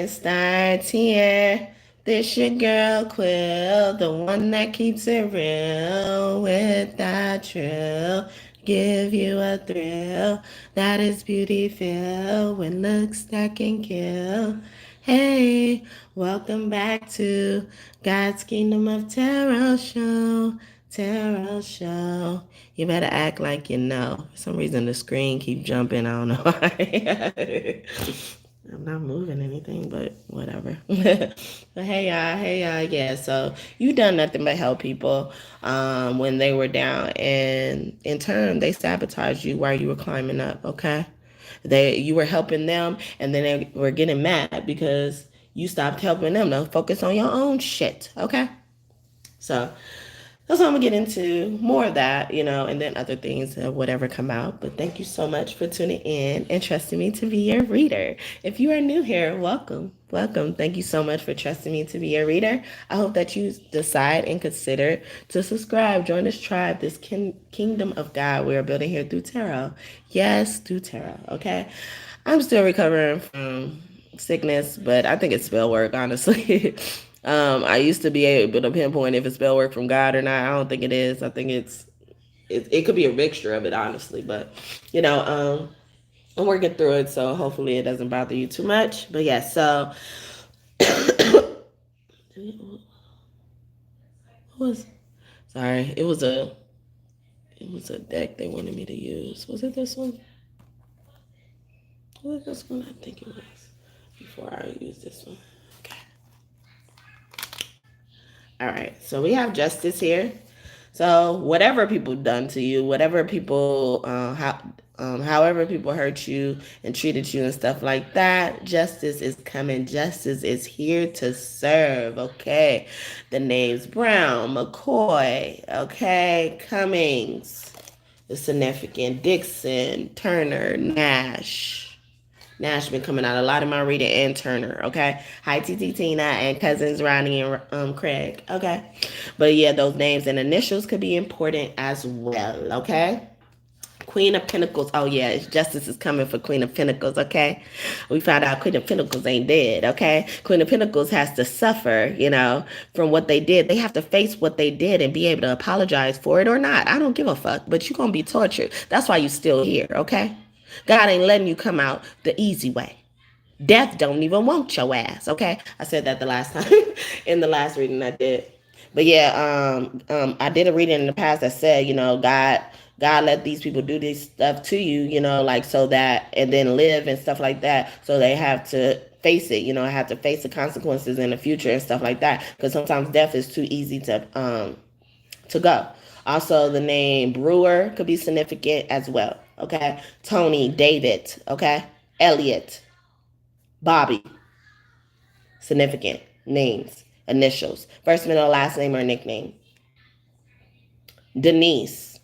it starts here. This your girl Quill, the one that keeps it real with that trill. Give you a thrill that is beauty filled with looks that can kill. Hey, welcome back to God's Kingdom of Tarot Show. Tarot Show. You better act like you know. For some reason the screen keep jumping. I don't know why. I'm not moving anything, but whatever. But hey y'all, yeah. So you done nothing but help people when they were down, and in turn they sabotaged you while you were climbing up. Okay, you were helping them, and then they were getting mad because you stopped helping them to focus on your own shit. Okay, so that's what I'm gonna get into more of that, and then other things, whatever come out. But thank you so much for tuning in and trusting me to be your reader. If you are new here, welcome. Welcome. Thank you so much for trusting me to be your reader. I hope that you decide and consider to subscribe, join this tribe, this kingdom of God we are building here through tarot. Yes, through tarot. Okay. I'm still recovering from sickness, but I think it's spell work, honestly. I used to be able to pinpoint if it's spell work from God or not. I don't think it is. I think it could be a mixture of it, honestly. But I'm working through it, so hopefully it doesn't bother you too much. But yeah, so sorry, it was a deck they wanted me to use. Was it this one? Was it this one? I think it was before I used this one. Okay. All right, so we have justice here. So whatever people done to you, whatever people, however people hurt you and treated you and stuff like that, justice is coming. Justice is here to serve. Okay, the names Brown, McCoy. Okay, Cummings, the significant Dixon, Turner, Nash. Nash been coming out a lot in my reading, and Turner, okay? Hi, TT Tina, and cousins Ronnie and Craig, okay? But yeah, those names and initials could be important as well, okay? Queen of Pentacles. Oh yeah, justice is coming for Queen of Pentacles, okay? We found out Queen of Pentacles ain't dead, okay? Queen of Pentacles has to suffer, from what they did. They have to face what they did and be able to apologize for it or not. I don't give a fuck, but you're going to be tortured. That's why you're still here, okay? God ain't letting you come out the easy way. Death don't even want your ass, okay? I said that the last time in the last reading I did. But yeah, I did a reading in the past that said, God let these people do this stuff to you, like so that, and then live and stuff like that. So they have to face it, have to face the consequences in the future and stuff like that. Because sometimes death is too easy to go. Also, the name Brewer could be significant as well. Okay. Tony, David. Okay. Elliot, Bobby. Significant names, initials. First, middle, last name, or nickname. Denise.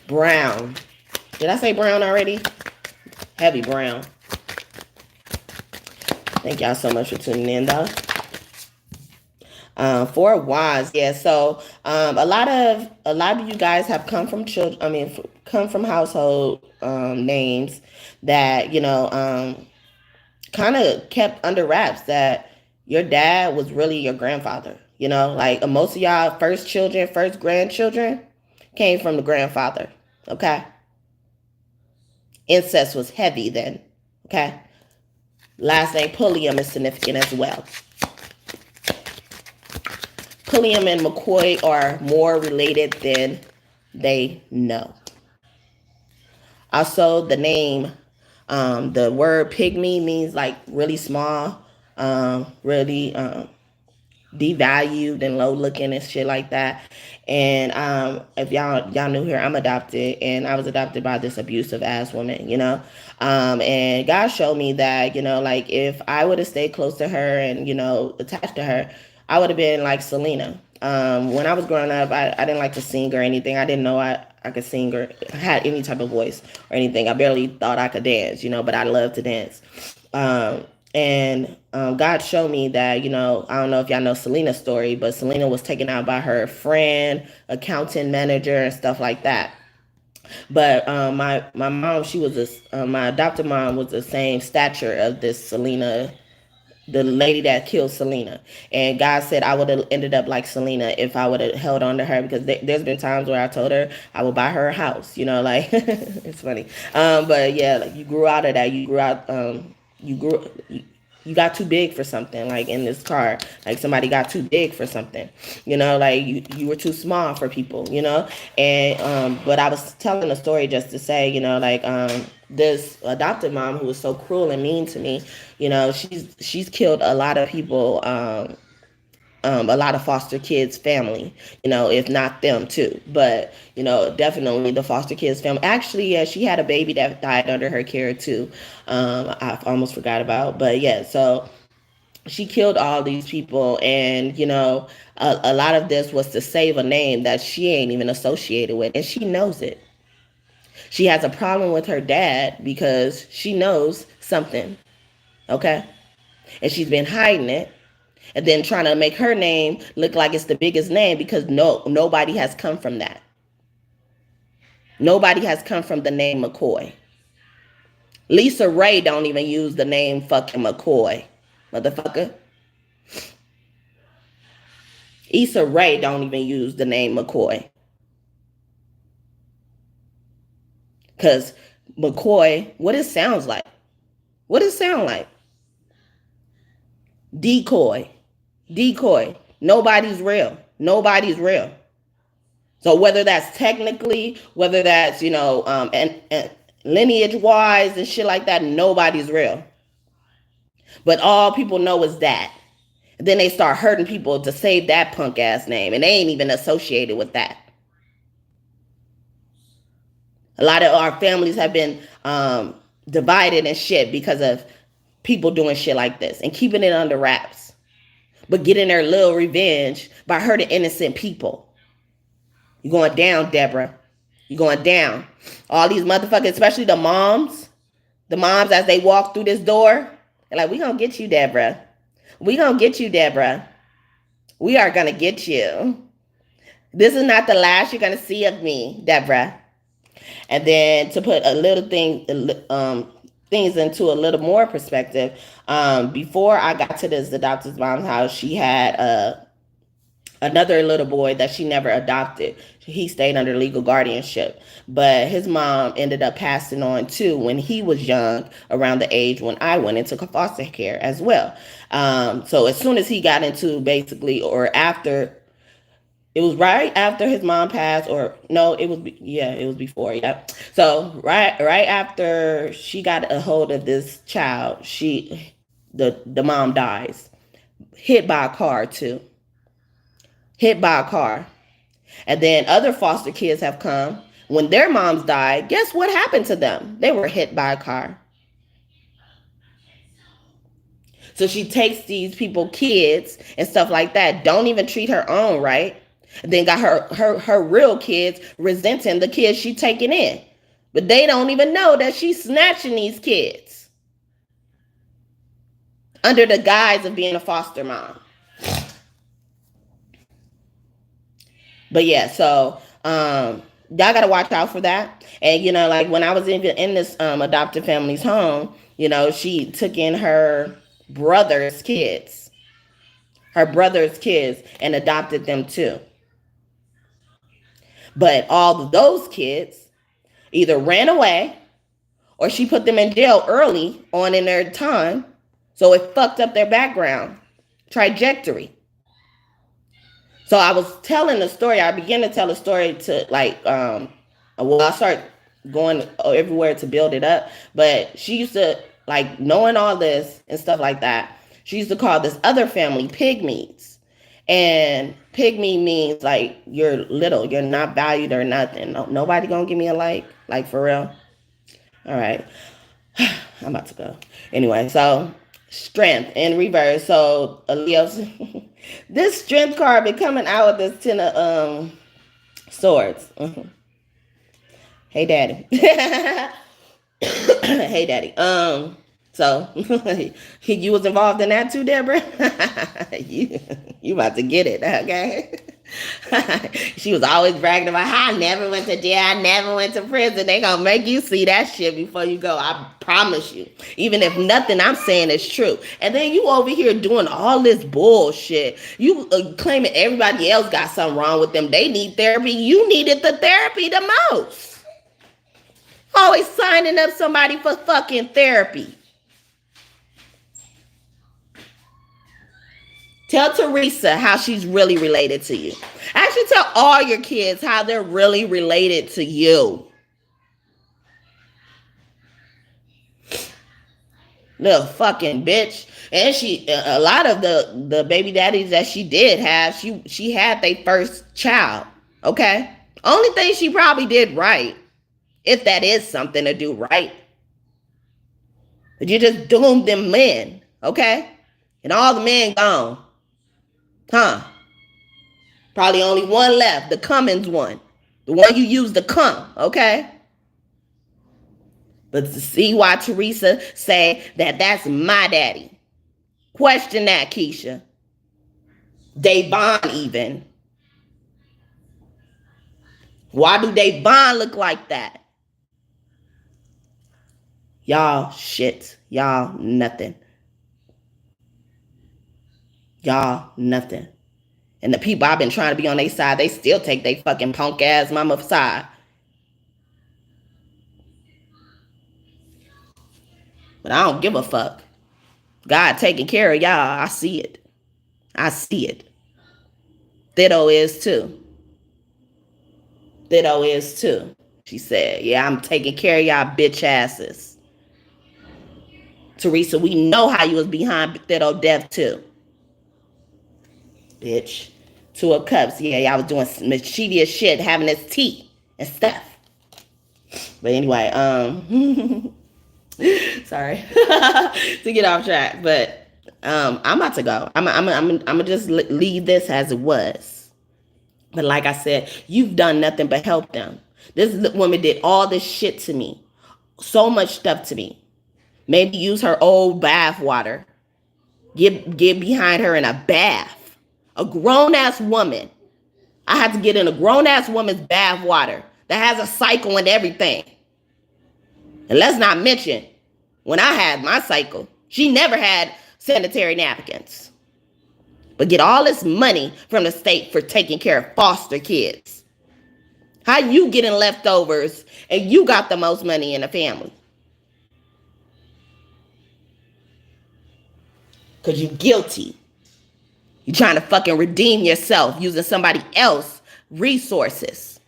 Brown. Did I say Brown already? Heavy Brown. Thank y'all so much for tuning in, though. Four Wands, yeah. So a lot of you guys have come from children. I mean, come from household names that kind of kept under wraps that your dad was really your grandfather. Like most of y'all first children, first grandchildren came from the grandfather. Okay, incest was heavy then. Okay, last name Pulliam is significant as well. Pulliam and McCoy are more related than they know. Also, the name, the word pygmy means like really small, really devalued and low looking and shit like that. And if y'all knew here, I'm adopted, and I was adopted by this abusive ass woman, and God showed me that, like if I would have stayed close to her and, attached to her, I would have been like Selena. When I was growing up, I didn't like to sing or anything. I didn't know I could sing or had any type of voice or anything. I barely thought I could dance, but I love to dance. And God showed me that, I don't know if y'all know Selena's story, but Selena was taken out by her friend, accountant manager, and stuff like that. But my mom, she was my adopted mom was the same stature of this Selena, the lady that killed Selena. And God said I would have ended up like Selena if I would have held on to her, because there's been times where I told her I would buy her a house, like it's funny. But yeah, like you grew out of that. You grew out. You grew. You got too big for something, like in this car, like somebody got too big for something, like you were too small for people, and but I was telling a story just to say, like this adopted mom who was so cruel and mean to me, she's killed a lot of people, a lot of foster kids family, if not them too, but definitely the foster kids family. Actually, yeah, she had a baby that died under her care too. I almost forgot about, but yeah, so she killed all these people, and a lot of this was to save a name that she ain't even associated with, and she knows it. She has a problem with her dad because she knows something, okay, and she's been hiding it, and then trying to make her name look like it's the biggest name, because nobody has come from that. Nobody has come from the name McCoy. Lisa Ray don't even use the name fucking McCoy, motherfucker. Issa Rae don't even use the name McCoy. Because McCoy, what it sounds like. What it sound like? Decoy. Decoy. Nobody's real. Nobody's real. So whether that's technically, whether that's, and lineage wise and shit like that, nobody's real. But all people know is that. And then they start hurting people to save that punk ass name, and they ain't even associated with that. A lot of our families have been divided and shit because of people doing shit like this and keeping it under wraps, but getting their little revenge by hurting innocent people. You're going down, Deborah. You're going down. All these motherfuckers, especially the moms as they walk through this door, they're like, we gonna get you, Deborah. We gonna get you, Deborah. We are gonna get you. This is not the last you're gonna see of me, Deborah. And then to put a little things into a little more perspective, before I got to this adopted mom's house, she had another little boy that she never adopted. He stayed under legal guardianship, but his mom ended up passing on too when he was young, around the age when I went into foster care as well. So as soon as he got into basically, or after, it was right after his mom passed, or no, it was before. Yeah. So right after she got a hold of this child, the mom dies, hit by a car too. Hit by a car. And then other foster kids have come. When their moms died, guess what happened to them? They were hit by a car. So she takes these people, kids and stuff like that, don't even treat her own right. And then got her real kids resenting the kids she taking in. But they don't even know that she's snatching these kids under the guise of being a foster mom. But yeah, so y'all gotta watch out for that. And like when I was in this adopted family's home, she took in her brother's kids, and adopted them too. But all of those kids either ran away or she put them in jail early on in their time, so it fucked up their background trajectory. So I was telling the story. I began to tell a story to I start going everywhere to build it up. But she used to, like, knowing all this and stuff like that, she used to call this other family pygmies. And pygmy means like you're little, you're not valued or nothing. Nobody gonna give me a like for real. All right, I'm about to go. Anyway, so strength in reverse. So Leo's this strength card been coming out with this 10 of swords. Hey daddy. Hey daddy. So you was involved in that too, Deborah? you about to get it, okay? She was always bragging about how I never went to jail, I never went to prison. They gonna make you see that shit before you go. I promise you. Even if nothing I'm saying is true. And then you over here doing all this bullshit. You claiming everybody else got something wrong with them. They need therapy. You needed the therapy the most. Always signing up somebody for fucking therapy. Tell Teresa how she's really related to you. Actually, tell all your kids how they're really related to you. Little fucking bitch. And a lot of the baby daddies that she did have, she had their first child. Okay? Only thing she probably did right, if that is something to do right, but you just doomed them men. Okay? And all the men gone. Huh? Probably only one left, the Cummins one. The one you used to come, okay? But to see why Teresa say that that's my daddy. Question that, Keisha. Davon even. Why do Davon look like that? Y'all shit. Y'all nothing. Y'all nothing. And the people I've been trying to be on their side, they still take their fucking punk ass mama side. But I don't give a fuck. God taking care of y'all. I see it. I see it. Thitto is too. Thitto is too. She said, yeah, I'm taking care of y'all bitch asses. Teresa, we know how you was behind Thitto death too. Bitch. Two of Cups. Yeah, y'all was doing mischievous shit, having his tea and stuff. But anyway, sorry to get off track, but I'm about to go. I'm gonna just leave this as it was. But like I said, you've done nothing but help them. This woman did all this shit to me, so much stuff to me. Maybe use her old bath water. Get behind her in a bath. A grown-ass woman. I had to get in a grown-ass woman's bath water that has a cycle and everything. And let's not mention, when I had my cycle, she never had sanitary napkins. But get all this money from the state for taking care of foster kids. How you getting leftovers and you got the most money in the family? Because you guilty. You're trying to fucking redeem yourself using somebody else's resources.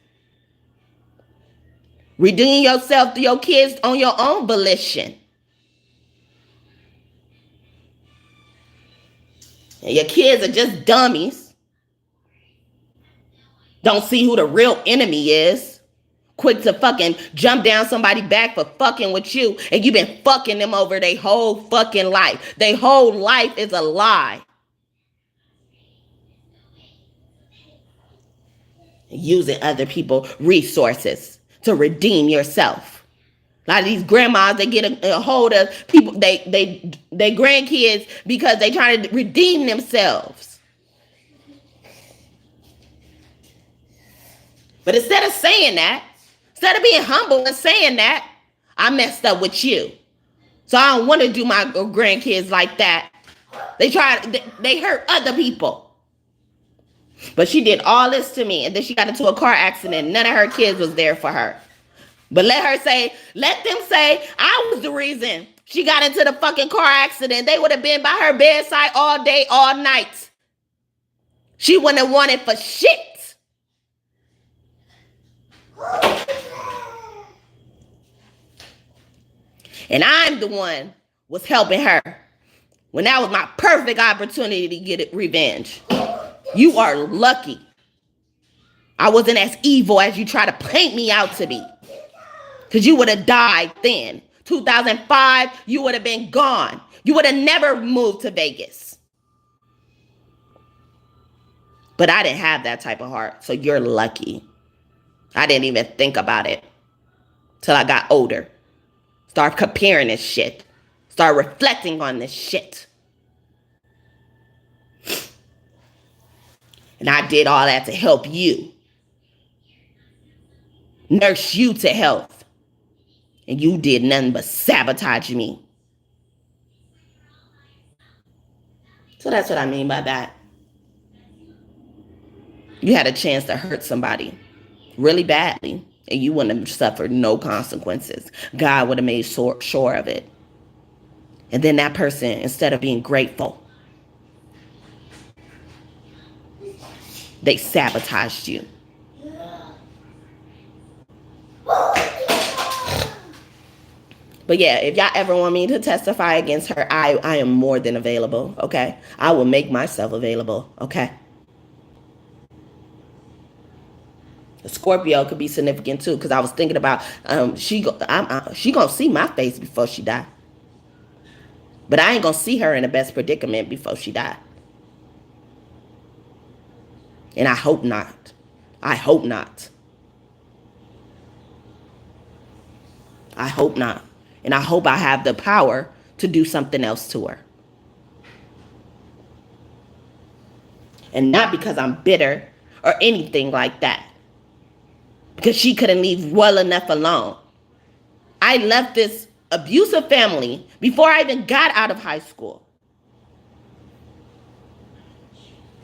Redeem yourself to your kids on your own volition. And your kids are just dummies. Don't see who the real enemy is. Quick to fucking jump down somebody's back for fucking with you. And you've been fucking them over their whole fucking life. Their whole life is a lie. Using other people's resources to redeem yourself. A lot of these grandmas, they get a hold of people, they grandkids because they trying to redeem themselves. But instead of saying that, instead of being humble and saying that, I messed up with you. So I don't want to do my grandkids like that. They hurt other people. But she did all this to me, and then she got into a car accident. None of her kids was there for her. But let them say I was the reason she got into the fucking car accident. They would have been by her bedside all day, all night. She wouldn't have wanted for shit. And I'm the one was helping her when that was my perfect opportunity to get revenge. You are lucky I wasn't as evil as you try to paint me out to be. Because you would have died then. 2005, you would have been gone. You would have never moved to Vegas. But I didn't have that type of heart. So you're lucky. I didn't even think about it till I got older. Start comparing this shit. Start reflecting on this shit. And I did all that to help you, nurse you to health. And you did nothing but sabotage me. So that's what I mean by that. You had a chance to hurt somebody really badly, and you wouldn't have suffered no consequences. God would have made sure of it. And then that person, instead of being grateful, they sabotaged you. But yeah, if y'all ever want me to testify against her, I am more than available, okay? I will make myself available, okay? A Scorpio could be significant too, because I was thinking about she gonna see my face before she die. But I ain't gonna see her in the best predicament before she die. And I hope not. I hope not. I hope not. And I hope I have the power to do something else to her. And not because I'm bitter or anything like that. Because she couldn't leave well enough alone. I left this abusive family before I even got out of high school.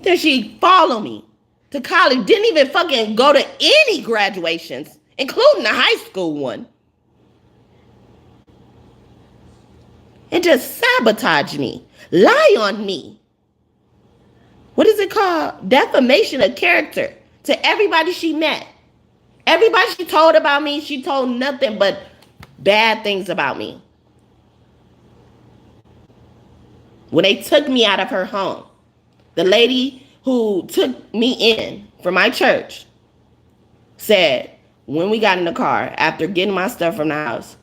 Then she followed me to college. Didn't even fucking go to any graduations, including the high school one. And just sabotage me. Lie on me. What is it called? Defamation of character to everybody she met. Everybody she told about me, she told nothing but bad things about me. When they took me out of her home, the lady who took me in for my church said, when we got in the car, after getting my stuff from the house,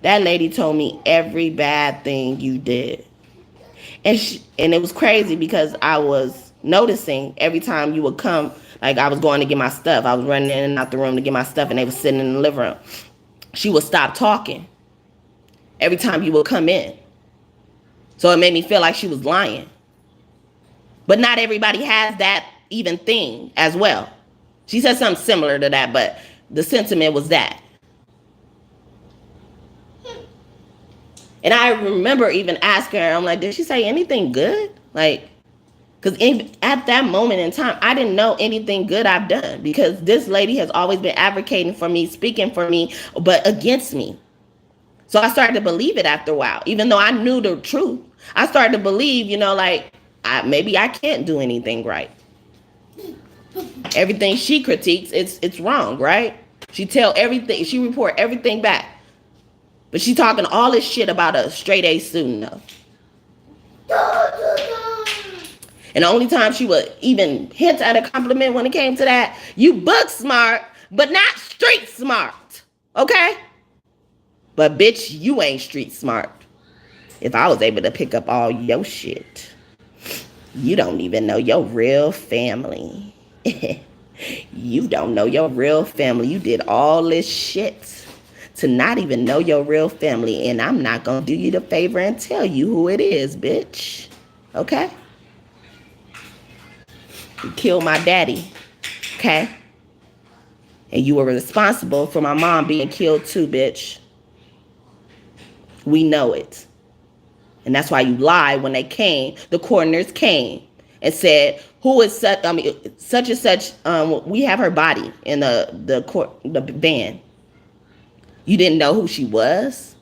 that lady told me every bad thing you did. And it was crazy because I was noticing every time you would come, like I was going to get my stuff. I was running in and out the room to get my stuff, and they were sitting in the living room. She would stop talking every time you would come in. So it made me feel like she was lying. But not everybody has that even thing as well. She said something similar to that, but the sentiment was that. And I remember even asking her, I'm like, did she say anything good? Like, because at that moment in time, I didn't know anything good I've done, because this lady has always been advocating for me, speaking for me, but against me. So I started to believe it after a while, even though I knew the truth. I started to believe, like, maybe I can't do anything right. Everything she critiques, it's wrong, right? She report everything back. But she talking all this shit about a straight A student though. And the only time she would even hint at a compliment when it came to that, you book smart, but not street smart. Okay? But bitch, you ain't street smart. If I was able to pick up all your shit, you don't even know your real family. You don't know your real family. You did all this shit to not even know your real family. And I'm not going to do you the favor and tell you who it is, bitch. Okay? You killed my daddy. Okay? And you were responsible for my mom being killed too, bitch. We know it. And that's why you lied when the coroners came and said, who is such and such, we have her body in the van. You didn't know who she was?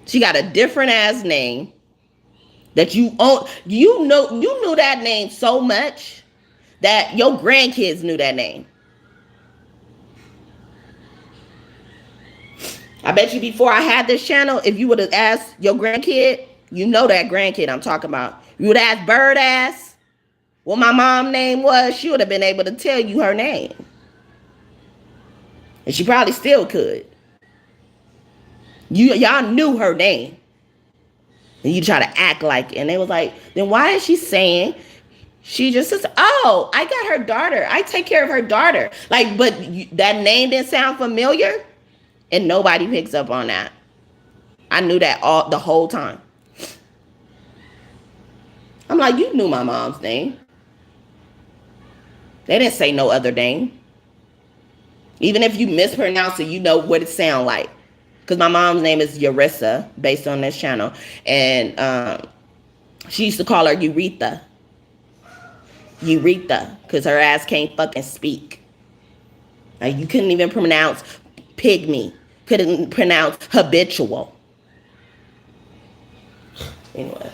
She got a different ass name that you knew that name so much that your grandkids knew that name. I bet you before I had this channel, if you would have asked your grandkid, you know that grandkid I'm talking about. You would have asked Bird ass what my mom's name was, she would have been able to tell you her name. And she probably still could. Y'all knew her name. And you try to act like it. And they was like, then why is she saying, she just says, oh, I got her daughter. I take care of her daughter. Like, but that name didn't sound familiar. And nobody picks up on that. I knew that the whole time. I'm like, you knew my mom's name. They didn't say no other name. Even if you mispronounce it, you know what it sounds like. Because my mom's name is Yarissa, based on this channel. And she used to call her Urethra. Urethra. Because her ass can't fucking speak. Like, you couldn't even pronounce pygmy. Couldn't pronounce habitual. Anyway.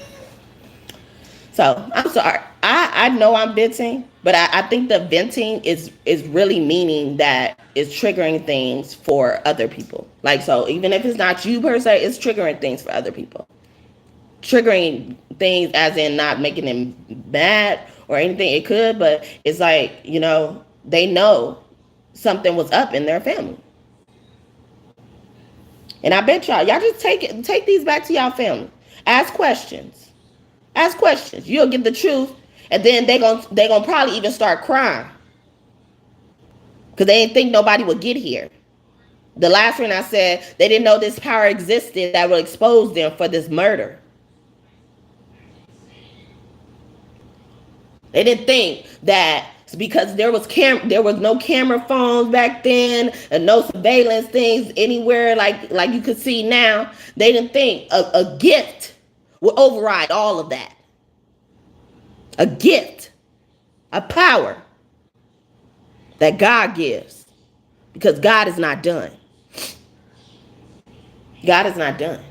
So, I'm sorry. I know I'm venting, but I think the venting is really meaning that it's triggering things for other people. Like, so even if it's not you per se, it's triggering things for other people. Triggering things as in not making them mad or anything. It could, but it's like, you know, they know something was up in their family. And I bet y'all just take these back to y'all family. Ask questions. Ask questions. You'll get the truth. And then they gonna probably even start crying. Because they didn't think nobody would get here. The last one I said, they didn't know this power existed that would expose them for this murder. They didn't think that because there was no camera phones back then and no surveillance things anywhere like you could see now. They didn't think a gift would override all of that. A gift, a power that God gives, because God is not done. God is not done.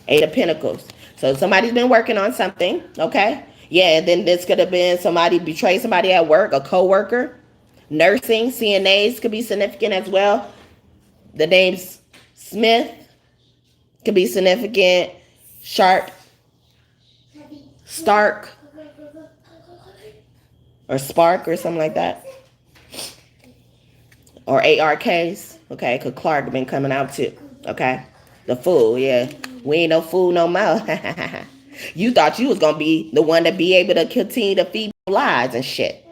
Eight of Pentacles. So somebody's been working on something, okay? Yeah, and then this could have been somebody betrayed somebody at work, a co-worker. Nursing, CNAs could be significant as well. The names Smith could be significant. Sharp, Stark, or Spark or something like that. Or ARKs. Okay, because Clark been coming out too. Okay. The Fool, yeah. We ain't no fool no more. You thought you was going to be the one to be able to continue to feed lies and shit.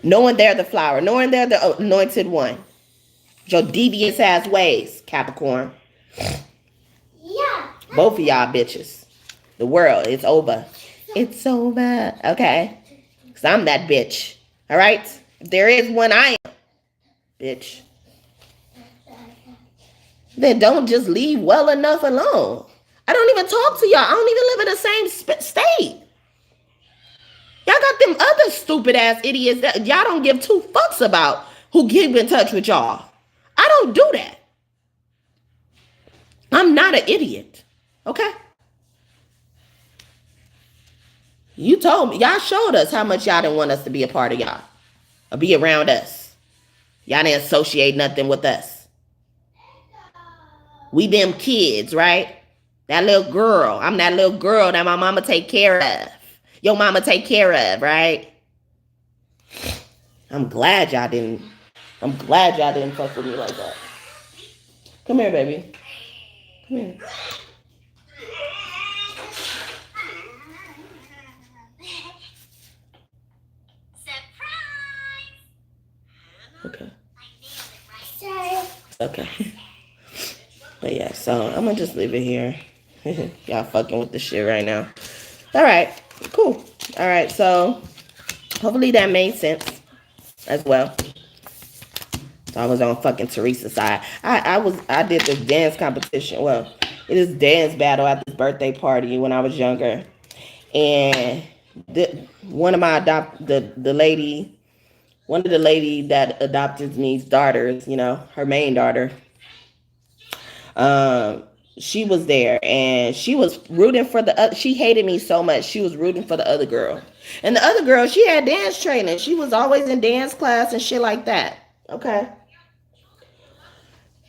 Knowing they're the flower. Knowing they're the anointed one. Your devious ass ways, Capricorn. Yeah. Both of y'all bitches. The world is over. It's over. Okay. Because I'm that bitch. All right? If there is one, I am. Bitch. Then don't just leave well enough alone. I don't even talk to y'all. I don't even live in the same state. Y'all got them other stupid ass idiots that y'all don't give two fucks about who keep in touch with y'all. I don't do that. I'm not an idiot. Okay? You told me. Y'all showed us how much y'all didn't want us to be a part of y'all. Or be around us. Y'all didn't associate nothing with us. We them kids, right? That little girl. I'm that little girl that my mama take care of. Your mama take care of, right? I'm glad y'all didn't fuck with me like that. Come here, baby. Come here. Okay. Okay. But yeah, so I'm gonna just leave it here. Y'all fucking with the shit right now. All right, cool. All right, so hopefully that made sense as well. So I was on fucking Teresa's side. I did this dance competition. Well, it is dance battle at this birthday party when I was younger, and one of the lady that adopted me's daughters, you know, her main daughter. She was there and she was rooting for she hated me so much. She was rooting for the other girl. And the other girl, she had dance training. She was always in dance class and shit like that. Okay.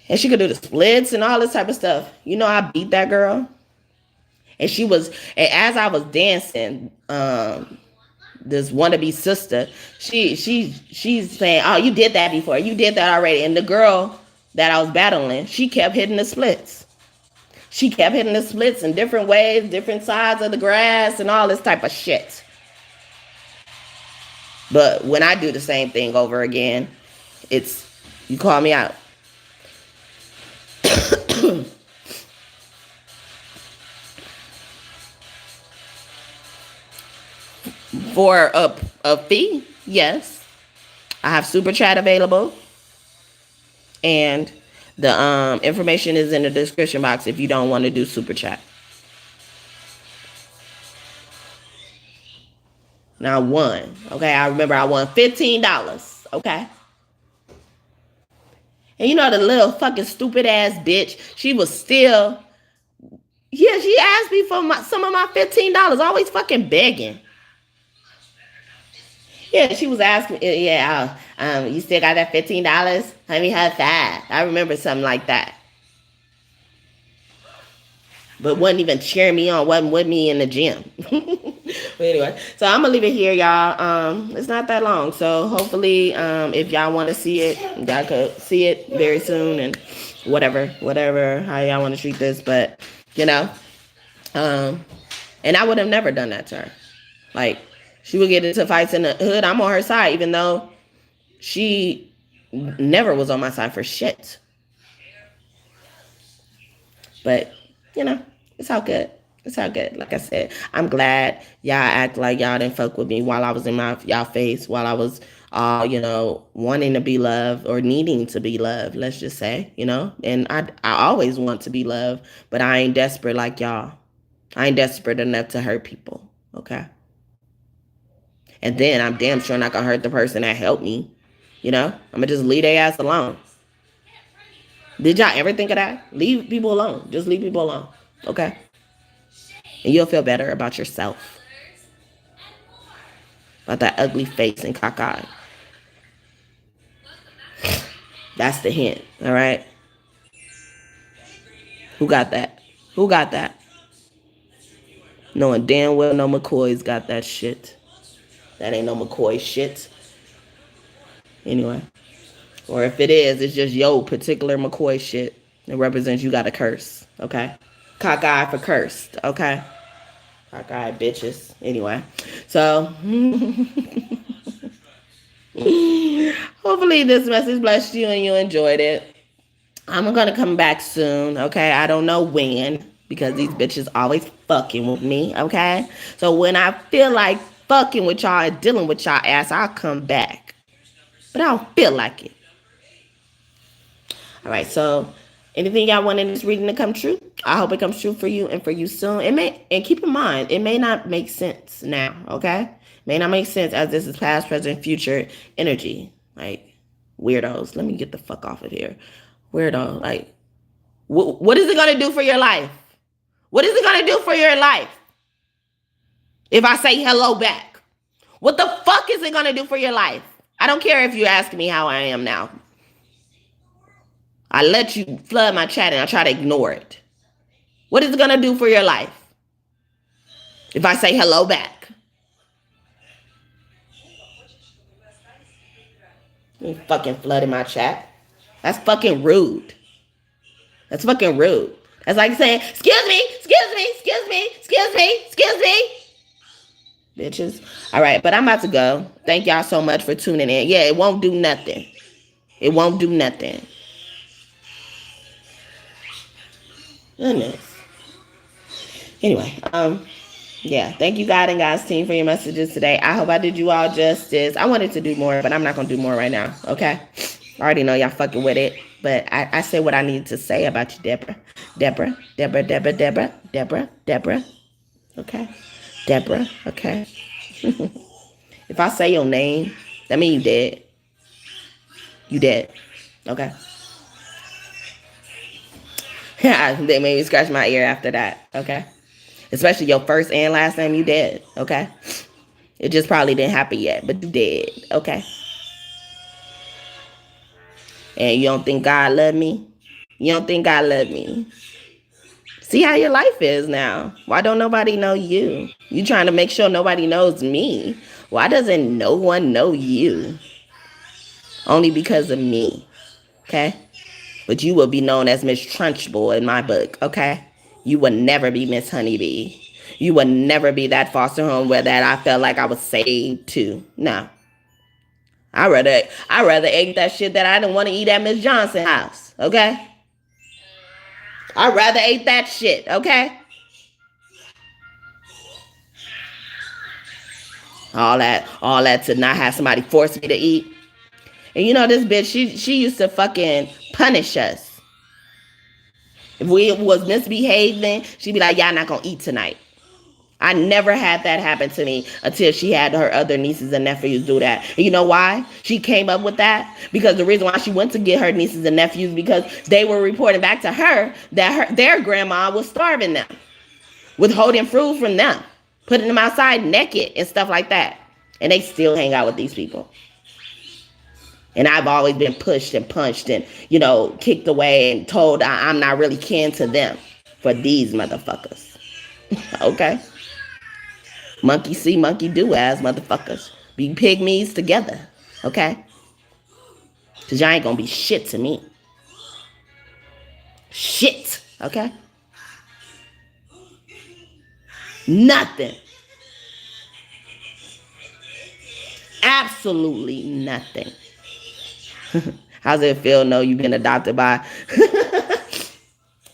And she could do the splits and all this type of stuff. You know, I beat that girl. And as I was dancing, this wannabe sister, she's saying, "Oh, you did that before. You did that already." And the girl that I was battling, she kept hitting the splits. She kept hitting the splits in different ways, different sides of the grass, and all this type of shit. But when I do the same thing over again, you call me out. For a fee, yes. I have super chat available, and the information is in the description box if you don't want to do super chat. Now I won. Okay, I remember I won $15. Okay. And you know the little fucking stupid ass bitch, she was still, yeah, she asked me for some of my $15, always fucking begging. Yeah, she was asking, yeah, you still got that $15? Let me have five. I remember something like that. But wasn't even cheering me on, wasn't with me in the gym. But anyway, so I'm gonna leave it here, y'all. It's not that long, so hopefully, if y'all want to see it, y'all could see it very soon, and whatever, how y'all want to treat this. But you know, and I would have never done that to her. Like, she would get into fights in the hood. I'm on her side, even though she never was on my side for shit. But you know, it's all good. It's all good. Like I said, I'm glad y'all act like y'all didn't fuck with me while I was in y'all face, while I was, wanting to be loved or needing to be loved, let's just say, you know. And I always want to be loved, but I ain't desperate like y'all. I ain't desperate enough to hurt people, okay? And then I'm damn sure not gonna hurt the person that helped me, you know. I'm gonna just leave their ass alone. Did y'all ever think of that? Leave people alone. Just leave people alone, okay? And you'll feel better about yourself. About that ugly face and cockeyed. That's the hint, all right? Who got that? Who got that? Knowing damn well no McCoy's got that shit. That ain't no McCoy shit. Anyway. Or if it is, it's just yo particular McCoy shit. It represents you got a curse, okay? Cockeyed for cursed, okay? Cockeyed bitches. Anyway. So, hopefully this message blessed you and you enjoyed it. I'm gonna come back soon, okay? I don't know when, because these bitches always fucking with me, okay? So when I feel like fucking with y'all and dealing with y'all ass, I'll come back. But I don't feel like it. All right, so anything y'all want in this reading to come true, I hope it comes true for you and for you soon. And keep in mind, it may not make sense now, okay? It may not make sense as this is past, present, future energy. Like, weirdos. Let me get the fuck off of here. Weirdo. Like, what is it going to do for your life? What is it going to do for your life if I say hello back? What the fuck is it going to do for your life? I don't care if you ask me how I am now. I let you flood my chat and I try to ignore it. What is it going to do for your life if I say hello back? You fucking flooding my chat. That's fucking rude. That's fucking rude. That's like saying, excuse me, excuse me, excuse me, excuse me, excuse me. Bitches. All right, but I'm about to go. Thank y'all so much for tuning in. Yeah, it won't do nothing. It won't do nothing. Goodness. Anyway, yeah, thank you, God and God's team, for your messages today. I hope I did you all justice. I wanted to do more, but I'm not going to do more right now, okay? I already know y'all fucking with it, but I say what I need to say about you, Deborah. Deborah. Okay? Deborah, okay? If I say your name, that means you dead. You dead, okay? They made me scratch my ear after that, okay? Especially your first and last name, you dead, okay? It just probably didn't happen yet, but you dead, okay? And you don't think God loved me? You don't think God loved me? See how your life is now. Why don't nobody know you? You trying to make sure nobody knows me. Why doesn't no one know you? Only because of me, okay? But you will be known as Miss Trunchbull in my book, okay? You will never be Miss Honeybee. You will never be that foster home where that I felt like I was saved to. No. I rather ate that shit that I didn't want to eat at Miss Johnson's house, okay? I rather ate that shit, okay? All that to not have somebody force me to eat. And you know this bitch, she used to fucking punish us. If we was misbehaving, she'd be like, y'all not gonna eat tonight. I never had that happen to me until she had her other nieces and nephews do that. And you know why she came up with that? Because the reason why she went to get her nieces and nephews, because they were reporting back to her that their grandma was starving them, withholding food from them, putting them outside naked and stuff like that. And they still hang out with these people. And I've always been pushed and punched and, kicked away and told I'm not really kin to them for these motherfuckers. Okay? Monkey see, monkey do, ass motherfuckers. Be pygmies together. Okay? Because y'all ain't going to be shit to me. Shit. Okay? Nothing. Absolutely nothing. How's it feel? No, you've been adopted by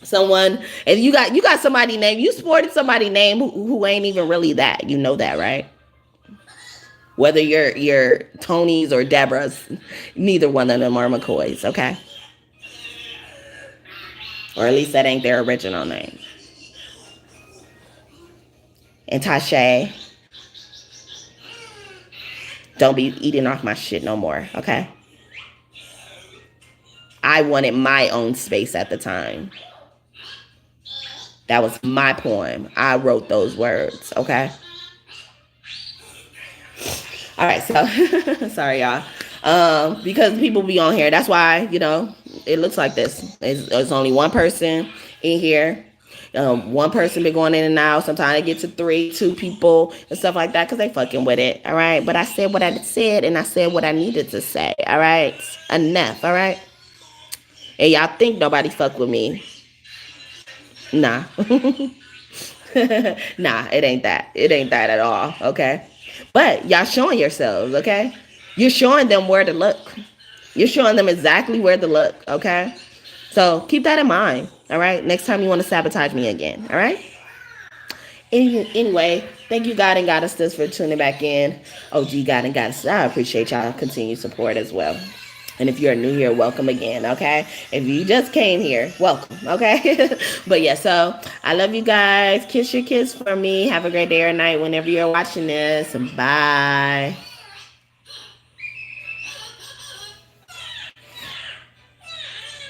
someone, and you got somebody named, you sported somebody name who ain't even really that. You know that, right? Whether you're Tony's or Deborah's, neither one of them are McCoys, okay? Or at least that ain't their original name. And Tasha, don't be eating off my shit no more, okay? I wanted my own space at the time. That was my poem. I wrote those words, okay? All right, so sorry, y'all. Because people be on here. That's why, it looks like this. There's only one person in here. One person been going in and out. Sometimes I get to 2 people and stuff like that because they fucking with it. All right. But I said what I said and I said what I needed to say. All right. Enough. All right. And y'all think nobody fuck with me. Nah. Nah, it ain't that. It ain't that at all. Okay. But y'all showing yourselves. Okay. You're showing them where to look. You're showing them exactly where to look. Okay. So keep that in mind. All right. Next time you want to sabotage me again. All right. Anyway, thank you, God and Goddesses, for tuning back in. OG God and Goddesses, I appreciate y'all continued support as well. And if you're new here, welcome again, okay? If you just came here, welcome, okay? But yeah, so I love you guys. Kiss your kids for me. Have a great day or night whenever you're watching this. Bye.